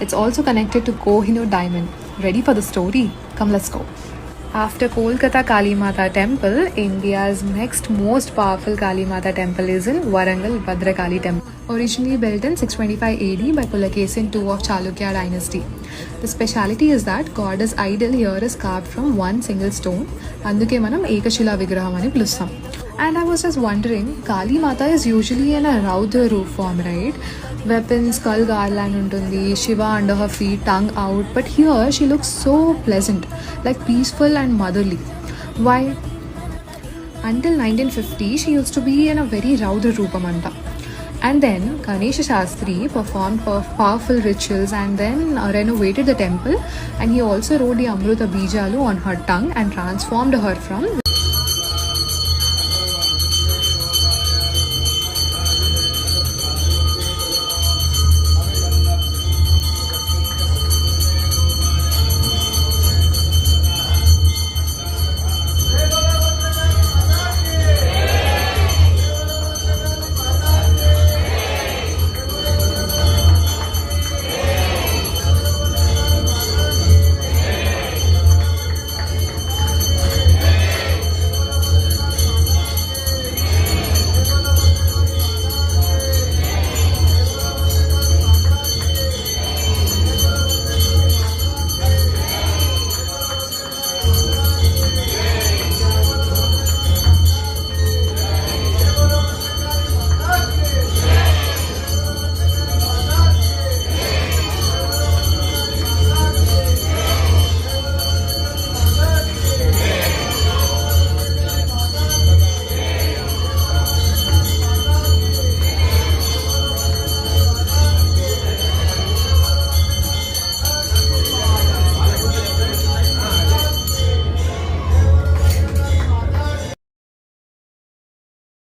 It's also connected to Kohinoor diamond. Ready for the story? Come, let's go. After Kolkata Kali Mata temple, India's next most powerful Kali Mata temple is in Warangal Bhadrakali temple. Originally built in 625 AD by Pulakesin II of Chalukya dynasty. The speciality is that goddess idol here is carved from one single stone. Anduke manam Ekashila Vigraham ani pilustam. And I was just wondering, Kali Mata is usually in a Raudra roof form, right? Weapons, skull garland untundi, Shiva under her feet, tongue out. But here she looks so pleasant, like peaceful and motherly. Why? Until 1950, she used to be in a very Raudra Roopamanta. And then Ganesha Shastri performed powerful rituals and then renovated the temple, and he also wrote the Amruta Bijalu on her tongue and transformed her from